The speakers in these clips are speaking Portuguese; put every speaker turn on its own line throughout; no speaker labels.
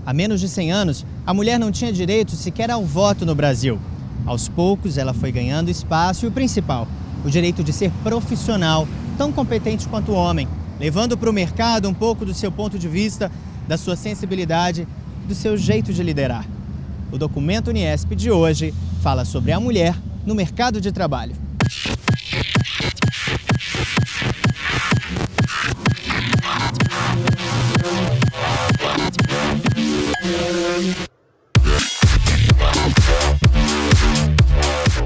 Há menos de 100 anos, a mulher não tinha direito sequer ao voto no Brasil. Aos poucos, ela foi ganhando espaço e o principal, o direito de ser profissional, tão competente quanto o homem, levando para o mercado um pouco do seu ponto de vista, da sua sensibilidade, do seu jeito de liderar. O documento Uniesp de hoje fala sobre a mulher no mercado de trabalho.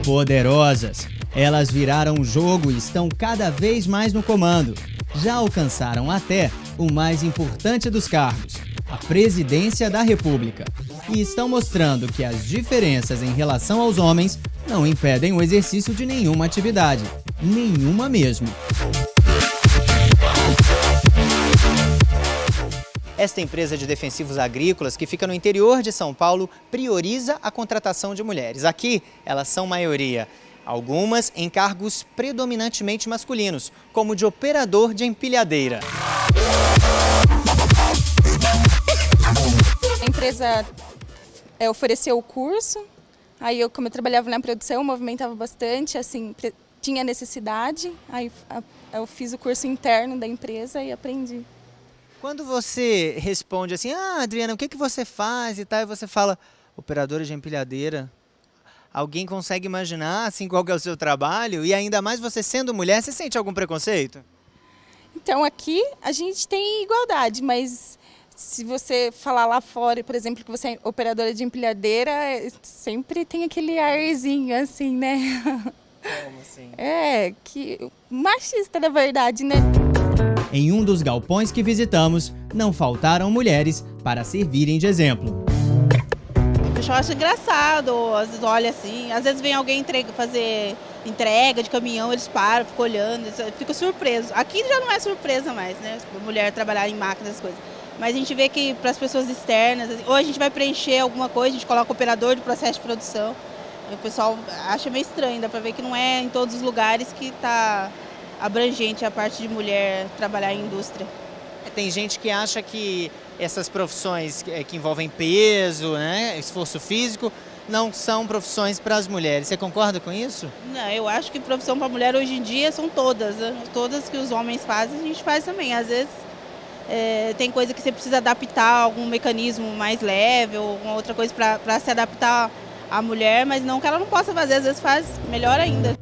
Poderosas, elas viraram o jogo e estão cada vez mais no comando. Já alcançaram até o mais importante dos cargos, a presidência da República. E estão mostrando que as diferenças em relação aos homens não impedem o exercício de nenhuma atividade, nenhuma mesmo. Esta empresa de defensivos agrícolas, que fica no interior de São Paulo, prioriza a contratação de mulheres. Aqui, elas são maioria, algumas em cargos predominantemente masculinos, como de operador de empilhadeira.
A empresa ofereceu o curso, aí como eu trabalhava na produção, movimentava bastante, assim, tinha necessidade, aí eu fiz o curso interno da empresa e aprendi.
Quando você responde assim, Adriana, o que você faz e tal, e você fala, operadora de empilhadeira, alguém consegue imaginar assim qual que é o seu trabalho? E ainda mais você sendo mulher, você sente algum preconceito?
Então aqui a gente tem igualdade, mas se você falar lá fora, por exemplo, que você é operadora de empilhadeira, sempre tem aquele arzinho assim, né?
Como assim?
Que machista na verdade, né?
Em um dos galpões que visitamos, não faltaram mulheres para servirem de exemplo.
O pessoal acha engraçado, às vezes olha assim, às vezes vem alguém fazer entrega de caminhão, eles param, ficam olhando, ficam surpresos. Aqui já não é surpresa mais, né? A mulher trabalhar em máquinas, essas coisas. Mas a gente vê que para as pessoas externas, ou a gente vai preencher alguma coisa, a gente coloca operador de processo de produção. E o pessoal acha meio estranho, dá para ver que não é em todos os lugares que está abrangente a parte de mulher trabalhar em indústria.
Tem gente que acha que essas profissões que envolvem peso, né, esforço físico, não são profissões para as mulheres. Você concorda com isso?
Não, eu acho que profissão para mulher hoje em dia são todas, né? Todas que os homens fazem, a gente faz também. Às vezes tem coisa que você precisa adaptar, algum mecanismo mais leve ou alguma outra coisa para se adaptar à mulher, mas não que ela não possa fazer, às vezes faz melhor ainda.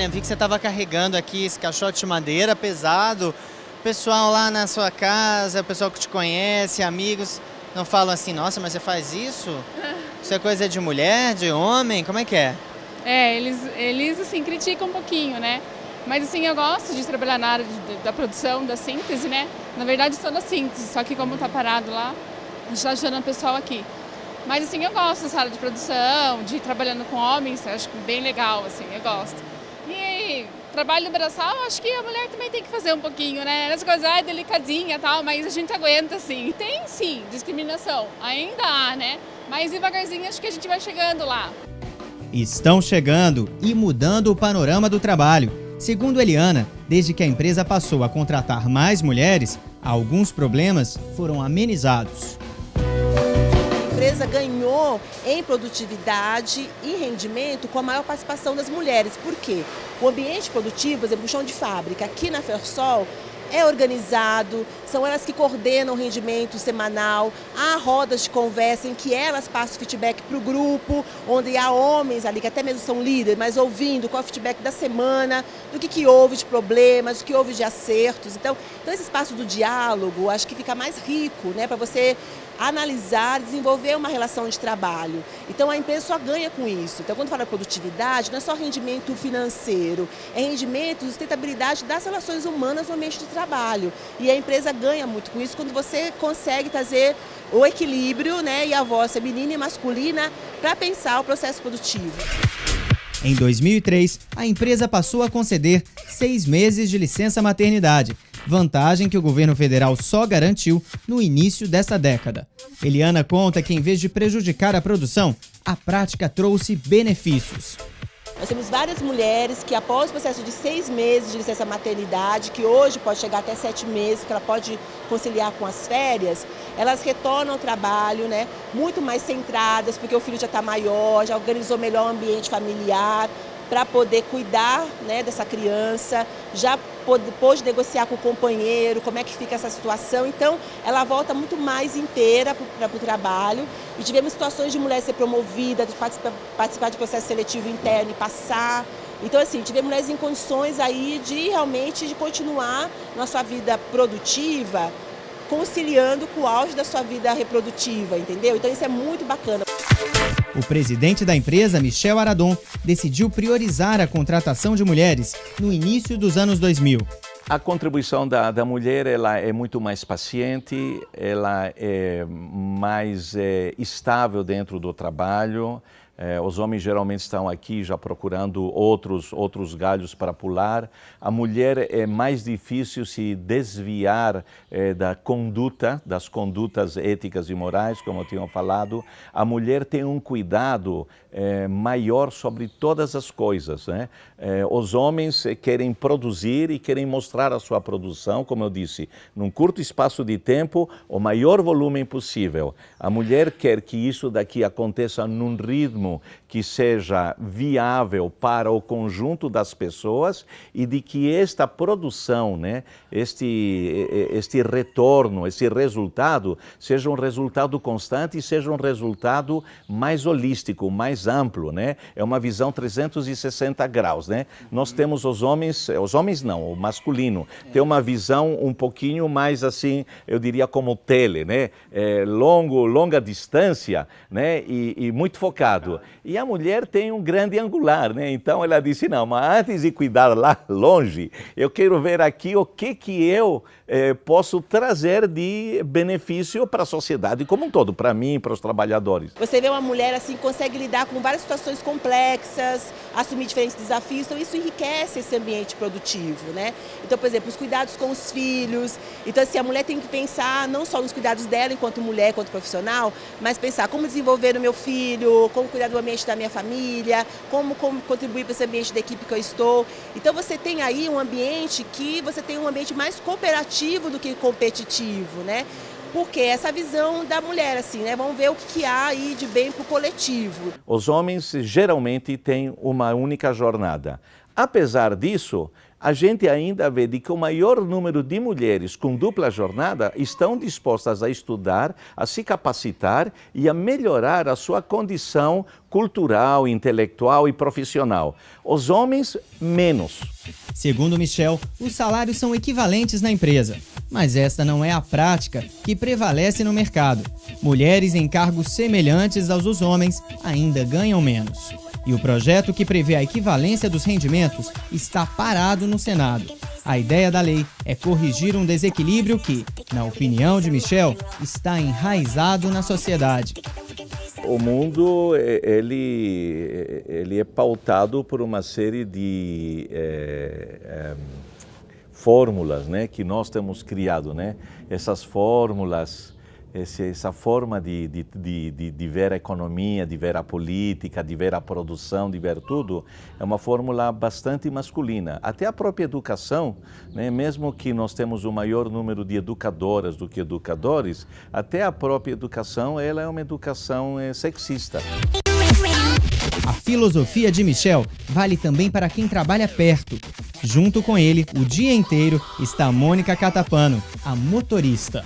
Eu vi que você estava carregando aqui esse caixote de madeira pesado. O pessoal lá na sua casa, o pessoal que te conhece, amigos, não falam assim, nossa, mas você faz isso? Isso é coisa de mulher, de homem? Como é que é?
Eles assim, criticam um pouquinho, né? Mas assim, eu gosto de trabalhar na área da produção, da síntese, né? Na verdade, sou da síntese, só que como tá parado lá, a gente tá ajudando o pessoal aqui. Mas assim, eu gosto dessa área de produção, de ir trabalhando com homens, eu acho bem legal, assim, eu gosto. E trabalho no braçal, acho que a mulher também tem que fazer um pouquinho, né? As coisas delicadinha e tal, mas a gente aguenta, assim. Tem sim discriminação, ainda há, né? Mas devagarzinho acho que a gente vai chegando lá.
Estão chegando e mudando o panorama do trabalho. Segundo Eliana, desde que a empresa passou a contratar mais mulheres, alguns problemas foram amenizados.
A empresa ganhou em produtividade e rendimento com a maior participação das mulheres. Por quê? O ambiente produtivo, por exemplo, o chão de fábrica, aqui na Fersol, é organizado, são elas que coordenam o rendimento semanal, há rodas de conversa em que elas passam feedback para o grupo, onde há homens ali que até mesmo são líderes, mas ouvindo qual é o feedback da semana, do que houve de problemas, o que houve de acertos. Então esse espaço do diálogo, acho que fica mais rico, né, para você analisar, desenvolver uma relação de trabalho. Então a empresa só ganha com isso. Então quando fala de produtividade, não é só rendimento financeiro, é rendimento, sustentabilidade das relações humanas no ambiente de trabalho. E a empresa ganha muito com isso quando você consegue trazer o equilíbrio, né, e a voz feminina e masculina para pensar o processo produtivo.
Em 2003, a empresa passou a conceder 6 meses de licença maternidade, vantagem que o governo federal só garantiu no início desta década. Eliana conta que, em vez de prejudicar a produção, a prática trouxe benefícios.
Nós temos várias mulheres que, após o processo de 6 meses de licença maternidade, que hoje pode chegar até 7 meses, que ela pode conciliar com as férias, elas retornam ao trabalho, né, muito mais centradas, porque o filho já está maior, já organizou melhor o ambiente familiar, para poder cuidar, né, dessa criança, já pôde negociar com o companheiro, como é que fica essa situação. Então, ela volta muito mais inteira para o trabalho. E tivemos situações de mulher ser promovida, de participar de processo seletivo interno e passar. Então, assim, tivemos mulheres em condições aí de realmente de continuar na sua vida produtiva, conciliando com o auge da sua vida reprodutiva, entendeu? Então, isso é muito bacana.
O presidente da empresa, Michel Aradon, decidiu priorizar a contratação de mulheres no início dos anos 2000.
A contribuição da mulher ela é muito mais paciente, ela é mais estável dentro do trabalho. Os homens geralmente estão aqui já procurando outros galhos para pular. A mulher é mais difícil se desviar das condutas éticas e morais, como eu tinha falado. A mulher tem um cuidado maior sobre todas as coisas, né? Os homens querem produzir e querem mostrar a sua produção, como eu disse, num curto espaço de tempo, o maior volume possível. A mulher quer que isso daqui aconteça num ritmo que seja viável para o conjunto das pessoas e de que esta produção, né, este retorno, esse resultado, seja um resultado constante e seja um resultado mais holístico, mais amplo, né? É uma visão 360 graus, né? Nós temos os homens não, o masculino, tem uma visão um pouquinho mais assim, eu diria como tele, né? Longa distância, né? E muito focado. E a mulher tem um grande angular, né? Então ela disse, não, mas antes de cuidar lá longe, eu quero ver aqui o que eu posso trazer de benefício para a sociedade como um todo, para mim, para os trabalhadores.
Você vê uma mulher assim, consegue lidar com várias situações complexas, assumir diferentes desafios, então isso enriquece esse ambiente produtivo, né? Então, por exemplo, os cuidados com os filhos. Então, assim, a mulher tem que pensar não só nos cuidados dela enquanto mulher, enquanto profissional, mas pensar como desenvolver o meu filho, como cuidar do ambiente da minha família, como contribuir para esse ambiente da equipe que eu estou. Então, você tem aí um ambiente mais cooperativo do que competitivo, né? Porque essa visão da mulher, assim, né? Vamos ver o que há aí de bem para o coletivo.
Os homens geralmente têm uma única jornada. Apesar disso, a gente ainda vê que o maior número de mulheres com dupla jornada estão dispostas a estudar, a se capacitar e a melhorar a sua condição cultural, intelectual e profissional. Os homens, menos.
Segundo Michel, os salários são equivalentes na empresa, mas esta não é a prática que prevalece no mercado. Mulheres em cargos semelhantes aos dos homens ainda ganham menos. E o projeto que prevê a equivalência dos rendimentos está parado no Senado. A ideia da lei é corrigir um desequilíbrio que, na opinião de Michel, está enraizado na sociedade.
O mundo ele é pautado por uma série de fórmulas, né, que nós temos criado, né? Essas fórmulas, essa forma de ver a economia, de ver a política, de ver a produção, de ver tudo, é uma fórmula bastante masculina. Até a própria educação, né, mesmo que nós temos o maior número de educadoras do que educadores, até a própria educação ela é uma educação sexista.
A filosofia de Michel vale também para quem trabalha perto. Junto com ele, o dia inteiro, está a Mônica Catapano, a motorista.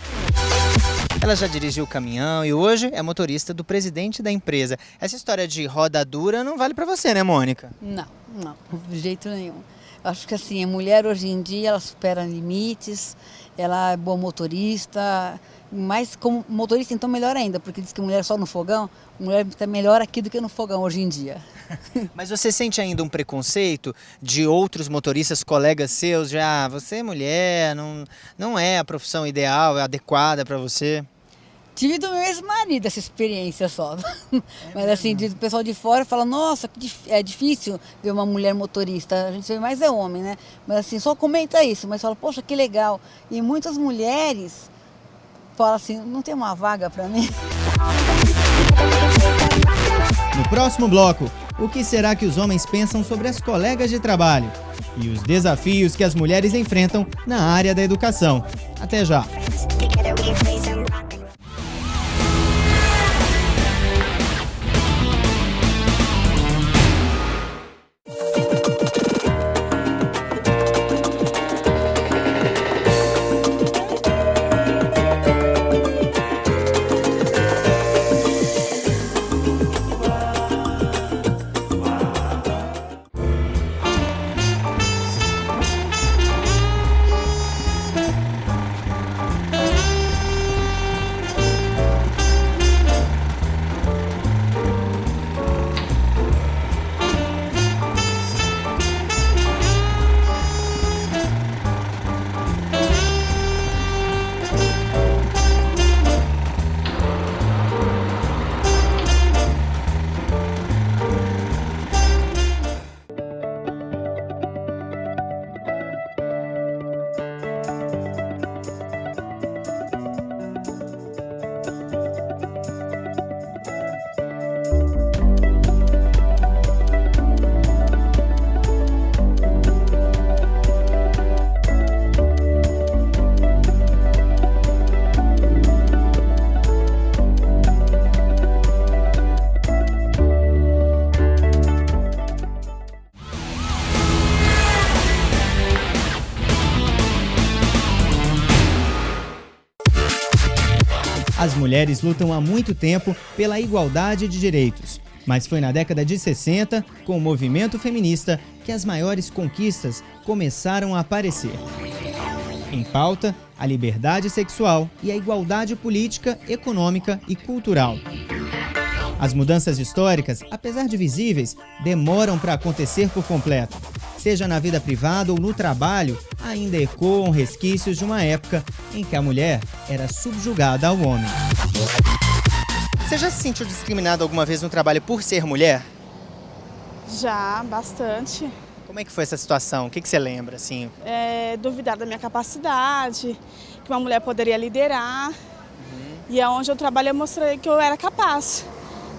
Ela já dirigiu o caminhão e hoje é motorista do presidente da empresa. Essa história de roda dura não vale para você, né, Mônica?
Não, de jeito nenhum. Eu acho que assim, a mulher hoje em dia, ela supera limites, ela é boa motorista, mas como motorista então melhor ainda, porque diz que mulher só no fogão, mulher está melhor aqui do que no fogão hoje em dia.
Mas você sente ainda um preconceito de outros motoristas, colegas seus, já você é mulher, não é a profissão ideal, é adequada para você?
Tive do meu ex-marido essa experiência só. Mas assim, o pessoal de fora fala, nossa, é difícil ver uma mulher motorista. A gente vê mais é homem, né? Mas assim, só comenta isso, mas fala, poxa, que legal. E muitas mulheres falam assim, não tem uma vaga para mim?
No próximo bloco, o que será que os homens pensam sobre as colegas de trabalho? E os desafios que as mulheres enfrentam na área da educação. Até já! As mulheres lutam há muito tempo pela igualdade de direitos, mas foi na década de 60, com o movimento feminista, que as maiores conquistas começaram a aparecer. Em pauta, a liberdade sexual e a igualdade política, econômica e cultural. As mudanças históricas, apesar de visíveis, demoram para acontecer por completo. Seja na vida privada ou no trabalho, ainda ecoam resquícios de uma época em que a mulher era subjugada ao homem. Você já se sentiu discriminada alguma vez no trabalho por ser mulher?
Já, bastante.
Como é que foi essa situação? O que você lembra, assim?
Duvidar da minha capacidade, que uma mulher poderia liderar. E aonde eu trabalho eu mostrei que eu era capaz.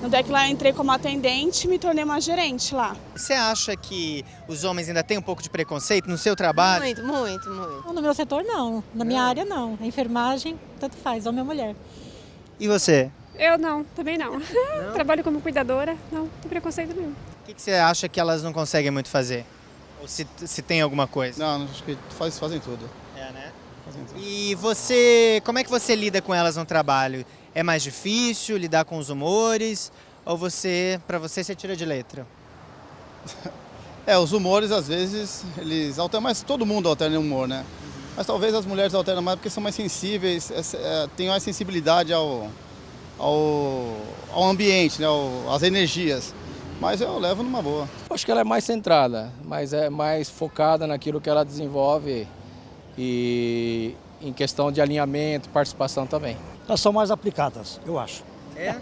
Tanto é que lá eu entrei como atendente e me tornei uma gerente lá.
Você acha que os homens ainda têm um pouco de preconceito no seu trabalho?
Muito.
No meu setor, não. Na minha área, não. A enfermagem, tanto faz, homem ou mulher.
E você?
Eu não, também não. Trabalho como cuidadora, não tem preconceito nenhum.
O que você acha que elas não conseguem muito fazer? Ou se tem alguma coisa?
Não, acho que fazem tudo.
É, né?
Fazem tudo.
E você, como é que você lida com elas no trabalho? É mais difícil lidar com os humores? Ou para você tira de letra?
Os humores às vezes, eles alternam, mas todo mundo alterna o humor, né? Mas talvez as mulheres alternam mais porque são mais sensíveis, têm mais sensibilidade ao ambiente, né? Às energias. Mas eu levo numa boa.
Acho que ela é mais centrada, mas é mais focada naquilo que ela desenvolve e em questão de alinhamento, participação também.
Elas são mais aplicadas, eu acho.
É?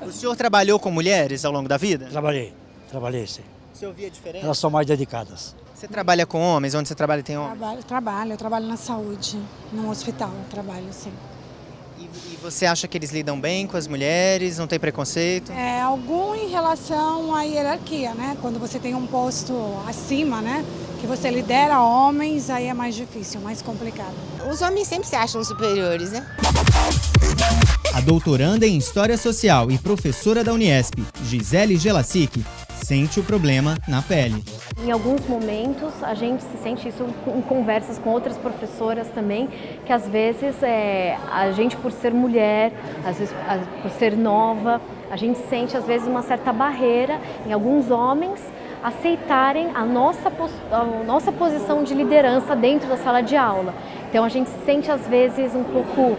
O senhor trabalhou com mulheres ao longo da vida?
Trabalhei sim.
O senhor via diferença?
Elas são mais dedicadas.
Você trabalha com homens? Onde você trabalha tem homens?
Eu trabalho na saúde, num hospital, trabalho sim.
E você acha que eles lidam bem com as mulheres? Não tem preconceito?
Algum em relação à hierarquia, né? Quando você tem um posto acima, né? Que você lidera homens, aí é mais difícil, mais complicado.
Os homens sempre se acham superiores, né?
A doutoranda em História Social e professora da Uniesp, Gisele Gelassic, sente o problema na pele.
Em alguns momentos a gente se sente isso em conversas com outras professoras também, que às vezes a gente por ser mulher, às vezes por ser nova, a gente sente às vezes uma certa barreira em alguns homens aceitarem a nossa posição de liderança dentro da sala de aula. Então a gente se sente às vezes um pouco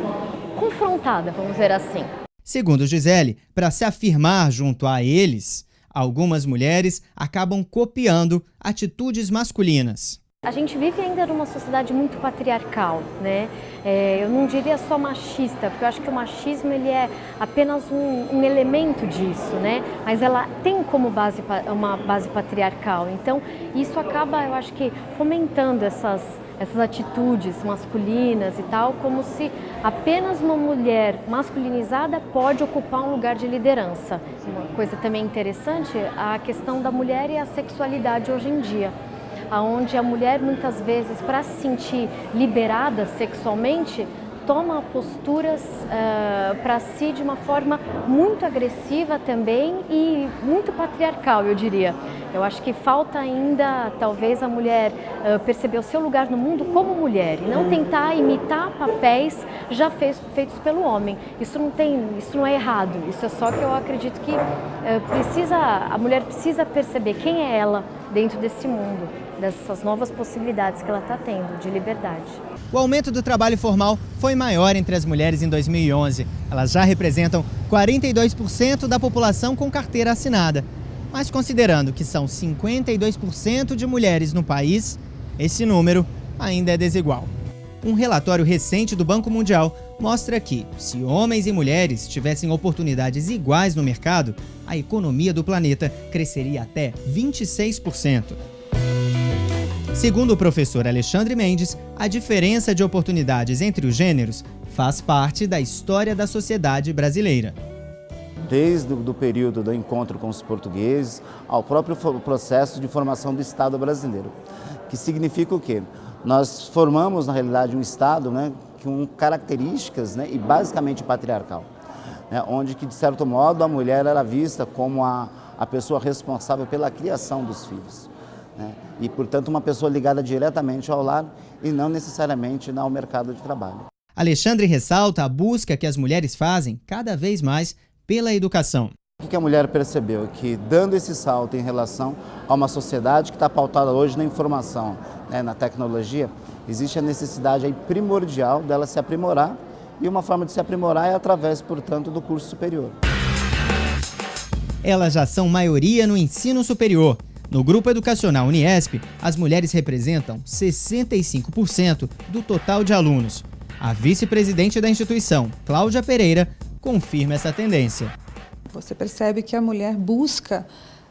confrontada, vamos dizer assim.
Segundo Gisele, para se afirmar junto a eles, algumas mulheres acabam copiando atitudes masculinas.
A gente vive ainda numa sociedade muito patriarcal, né? Eu não diria só machista, porque eu acho que o machismo ele é apenas um elemento disso, né? Mas ela tem como base uma base patriarcal. Então, isso acaba, eu acho que, fomentando essas atitudes masculinas e tal, como se apenas uma mulher masculinizada pode ocupar um lugar de liderança. Uma coisa também interessante é a questão da mulher e a sexualidade hoje em dia, onde a mulher muitas vezes, para se sentir liberada sexualmente, toma posturas para si de uma forma muito agressiva também e muito patriarcal, eu diria. Eu acho que falta ainda, talvez, a mulher perceber o seu lugar no mundo como mulher e não tentar imitar papéis já feitos pelo homem. Isso não é errado, isso é só que eu acredito que a mulher precisa perceber quem é ela dentro desse mundo, dessas novas possibilidades que ela está tendo de liberdade.
O aumento do trabalho formal foi maior entre as mulheres em 2011. Elas já representam 42% da população com carteira assinada. Mas considerando que são 52% de mulheres no país, esse número ainda é desigual. Um relatório recente do Banco Mundial mostra que, se homens e mulheres tivessem oportunidades iguais no mercado, a economia do planeta cresceria até 26%. Segundo o professor Alexandre Mendes, a diferença de oportunidades entre os gêneros faz parte da história da sociedade brasileira.
Desde o período do encontro com os portugueses ao próprio processo de formação do Estado brasileiro, que significa o quê? Nós formamos, na realidade, um Estado, né, com características, né, e basicamente patriarcal, né, onde, que, de certo modo, a mulher era vista como a pessoa responsável pela criação dos filhos, né, e, portanto, uma pessoa ligada diretamente ao lar e não necessariamente ao mercado de trabalho.
Alexandre ressalta a busca que as mulheres fazem, cada vez mais, pela educação.
O que a mulher percebeu? Que dando esse salto em relação a uma sociedade que está pautada hoje na informação, né, na tecnologia, existe a necessidade aí primordial dela se aprimorar, e uma forma de se aprimorar é através, portanto, do curso superior.
Elas já são maioria no ensino superior. No grupo educacional Uniesp, as mulheres representam 65% do total de alunos. A vice-presidente da instituição, Cláudia Pereira, confirma essa tendência.
Você percebe que a mulher busca,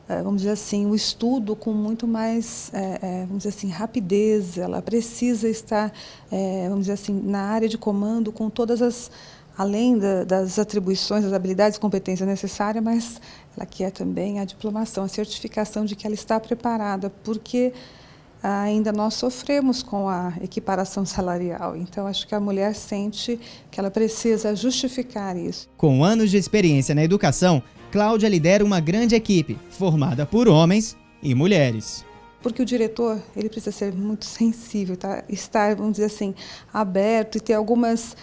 vamos dizer assim, o estudo com muito mais, vamos dizer assim, rapidez. Ela precisa estar, vamos dizer assim, na área de comando com todas as, além das atribuições, das habilidades e competências necessárias, mas ela quer também a diplomação, a certificação de que ela está preparada, porque ainda nós sofremos com a equiparação salarial. Então, acho que a mulher sente que ela precisa justificar isso.
Com anos de experiência na educação, Cláudia lidera uma grande equipe, formada por homens e mulheres.
Porque o diretor, ele precisa ser muito sensível, estar, vamos dizer assim, aberto e ter algumas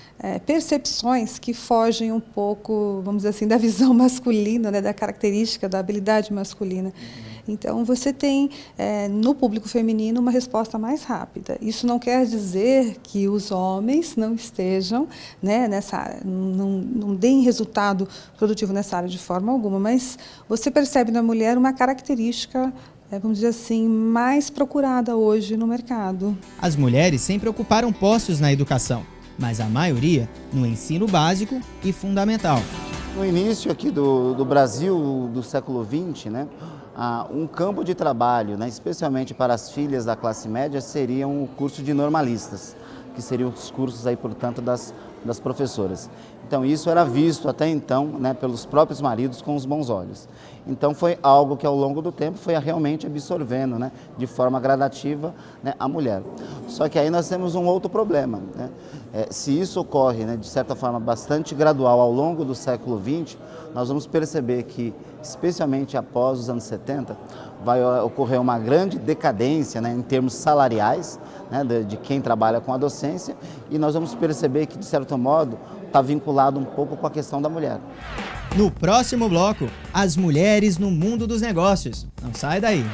percepções que fogem um pouco, vamos dizer assim, da visão masculina, né, da característica, da habilidade masculina. Então, você tem, no público feminino, uma resposta mais rápida. Isso não quer dizer que os homens não estejam, né, nessa área, não deem resultado produtivo nessa área de forma alguma, mas você percebe na mulher uma característica, vamos dizer assim, mais procurada hoje no mercado.
As mulheres sempre ocuparam postos na educação, mas a maioria no ensino básico e fundamental.
No início aqui do Brasil, do século XX, né, um campo de trabalho, né, especialmente para as filhas da classe média, seria o curso de normalistas, que seriam os cursos aí, portanto, das professoras. Então, isso era visto até então, né, pelos próprios maridos com os bons olhos. Então, foi algo que ao longo do tempo foi realmente absorvendo, né, de forma gradativa, né, a mulher. Só que aí nós temos um outro problema, né? Se isso ocorre, né, de certa forma bastante gradual ao longo do século XX, nós vamos perceber que, especialmente após os anos 70, vai ocorrer uma grande decadência, né, em termos salariais, né, de quem trabalha com a docência, e nós vamos perceber que, de certo modo, está vinculado um pouco com a questão da mulher.
No próximo bloco, as mulheres no mundo dos negócios. Não sai daí.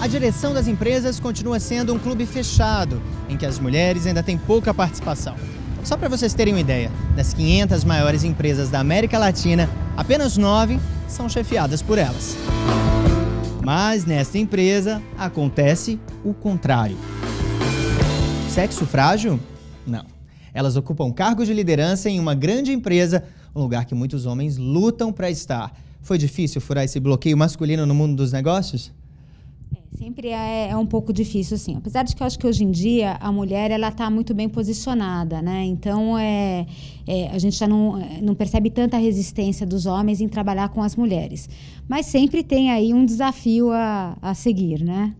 A direção das empresas continua sendo um clube fechado, em que as mulheres ainda têm pouca participação. Só para vocês terem uma ideia, das 500 maiores empresas da América Latina, apenas 9 são chefiadas por elas. Mas nesta empresa acontece o contrário. Sexo frágil? Não. Elas ocupam cargos de liderança em uma grande empresa, um lugar que muitos homens lutam para estar. Foi difícil furar esse bloqueio masculino no mundo dos negócios?
Sempre é um pouco difícil, sim. Apesar de que eu acho que hoje em dia a mulher ela está muito bem posicionada, né? Então a gente já não percebe tanta resistência dos homens em trabalhar com as mulheres. Mas sempre tem aí um desafio a seguir, né?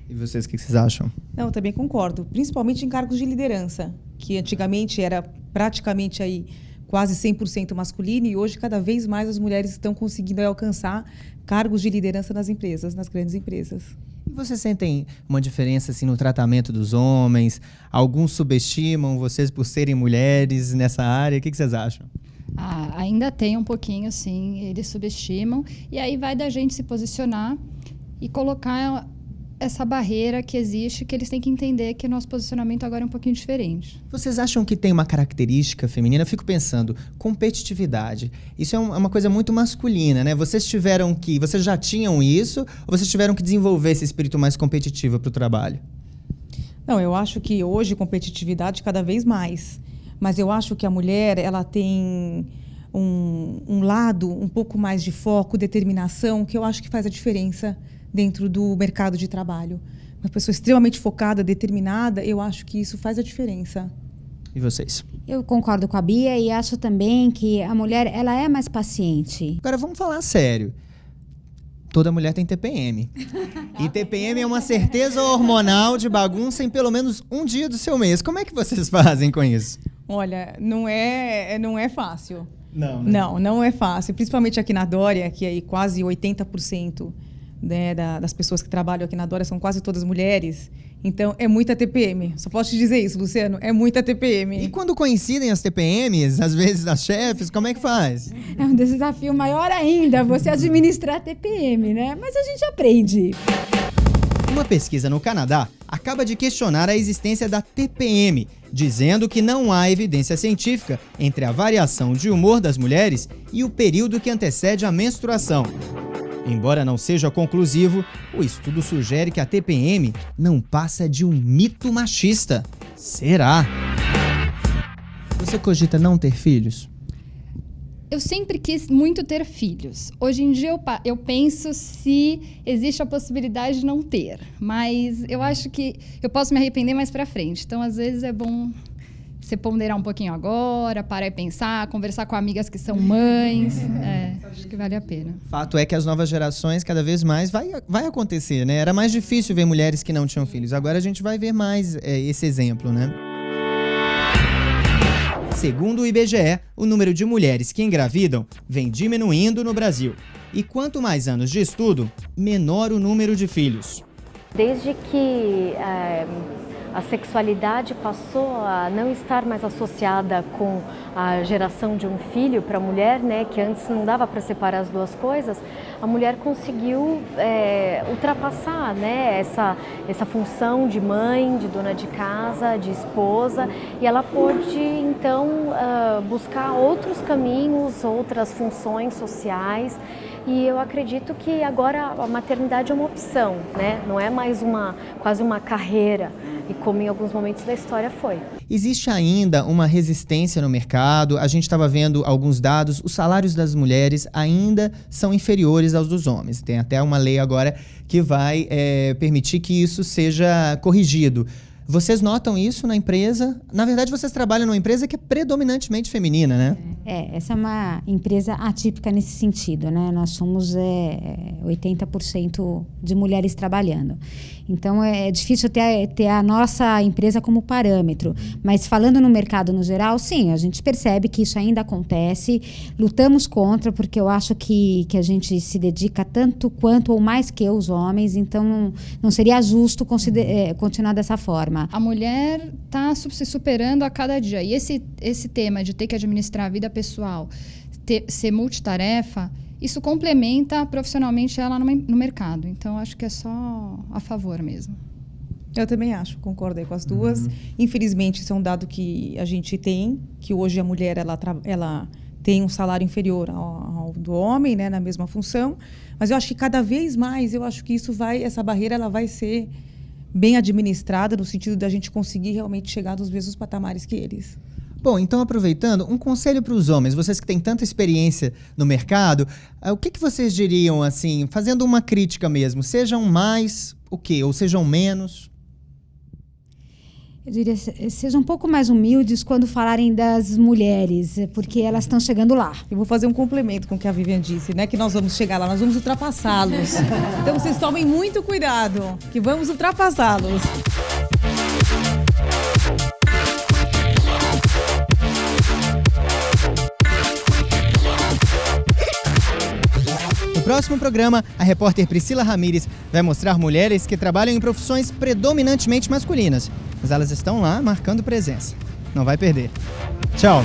E vocês, o que vocês acham?
Não, eu também concordo. Principalmente em cargos de liderança, que antigamente era praticamente aí quase 100% masculino e hoje cada vez mais as mulheres estão conseguindo alcançar cargos de liderança nas empresas, nas grandes empresas.
E vocês sentem uma diferença assim, no tratamento dos homens? Alguns subestimam vocês por serem mulheres nessa área? O que vocês acham?
Ainda tem um pouquinho, sim. Eles subestimam. E aí vai da gente se posicionar e colocar essa barreira que existe, que eles têm que entender que o nosso posicionamento agora é um pouquinho diferente.
Vocês acham que tem uma característica feminina? Eu fico pensando, competitividade. Isso é uma coisa muito masculina, né? Vocês já tinham isso ou vocês tiveram que desenvolver esse espírito mais competitivo para o trabalho?
Não, eu acho que hoje competitividade cada vez mais. Mas eu acho que a mulher, ela tem um lado um pouco mais de foco, determinação, que eu acho que faz a diferença dentro do mercado de trabalho. Uma pessoa extremamente focada, determinada, eu acho que isso faz a diferença.
E vocês?
Eu concordo com a Bia e acho também que a mulher ela é mais paciente.
Agora vamos falar sério. Toda mulher tem TPM. E TPM é uma certeza hormonal de bagunça em pelo menos um dia do seu mês. Como é que vocês fazem com isso?
Olha, não é fácil.
Não, né?
Não é fácil. Principalmente aqui na Dória, que aí quase 80%. Né, das pessoas que trabalham aqui na Dória são quase todas mulheres. Então, é muita TPM. Só posso te dizer isso, Luciano. É muita TPM.
E quando coincidem as TPMs, às vezes das chefes, como é que faz?
É um desafio maior ainda, você administrar a TPM, né? Mas a gente aprende.
Uma pesquisa no Canadá acaba de questionar a existência da TPM, dizendo que não há evidência científica entre a variação de humor das mulheres e o período que antecede a menstruação. Embora não seja conclusivo, o estudo sugere que a TPM não passa de um mito machista. Será? Você cogita não ter filhos?
Eu sempre quis muito ter filhos. Hoje em dia eu penso se existe a possibilidade de não ter. Mas eu acho que eu posso me arrepender mais pra frente. Então, às vezes, é bom você ponderar um pouquinho agora, parar e pensar, conversar com amigas que são mães. Acho que vale a pena.
Fato é que as novas gerações, cada vez mais, vai acontecer, né? Era mais difícil ver mulheres que não tinham filhos. Agora a gente vai ver mais esse exemplo, né? Segundo o IBGE, o número de mulheres que engravidam vem diminuindo no Brasil. E quanto mais anos de estudo, menor o número de filhos.
Desde que a sexualidade passou a não estar mais associada com a geração de um filho para a mulher, né, que antes não dava para separar as duas coisas, a mulher conseguiu ultrapassar, né, essa função de mãe, de dona de casa, de esposa, e ela pôde então buscar outros caminhos, outras funções sociais. E eu acredito que agora a maternidade é uma opção, né? Não é mais quase uma carreira, e como em alguns momentos da história foi.
Existe ainda uma resistência no mercado. A gente estava vendo alguns dados. Os salários das mulheres ainda são inferiores aos dos homens. Tem até uma lei agora que vai permitir que isso seja corrigido. Vocês notam isso na empresa? Na verdade, vocês trabalham numa empresa que é predominantemente feminina, né?
Essa é uma empresa atípica nesse sentido, né? Nós somos 80% de mulheres trabalhando. Então, é difícil ter a nossa empresa como parâmetro. Mas falando no mercado no geral, sim, a gente percebe que isso ainda acontece. Lutamos contra, porque eu acho que a gente se dedica tanto quanto ou mais que os homens. Então, não seria justo continuar dessa forma.
A mulher está se superando a cada dia. E esse tema de ter que administrar a vida pessoal, ser multitarefa, isso complementa profissionalmente ela no mercado. Então, acho que é só a favor mesmo.
Eu também acho, concordo aí com as duas. Infelizmente, isso é um dado que a gente tem, que hoje a mulher ela tem um salário inferior ao do homem, né, na mesma função. Mas eu acho que cada vez mais, eu acho que essa barreira ela vai ser bem administrada, no sentido da gente conseguir realmente chegar nos mesmos patamares que eles.
Bom, então aproveitando, um conselho para os homens, vocês que têm tanta experiência no mercado, o que vocês diriam, assim, fazendo uma crítica mesmo? Sejam mais o quê? Ou sejam menos?
Eu diria, sejam um pouco mais humildes quando falarem das mulheres, porque elas estão chegando lá.
Eu vou fazer um complemento com o que a Vivian disse, né? Que nós vamos chegar lá, nós vamos ultrapassá-los. Então vocês tomem muito cuidado, que vamos ultrapassá-los.
No próximo programa, a repórter Priscila Ramires vai mostrar mulheres que trabalham em profissões predominantemente masculinas, mas elas estão lá marcando presença. Não vai perder. Tchau!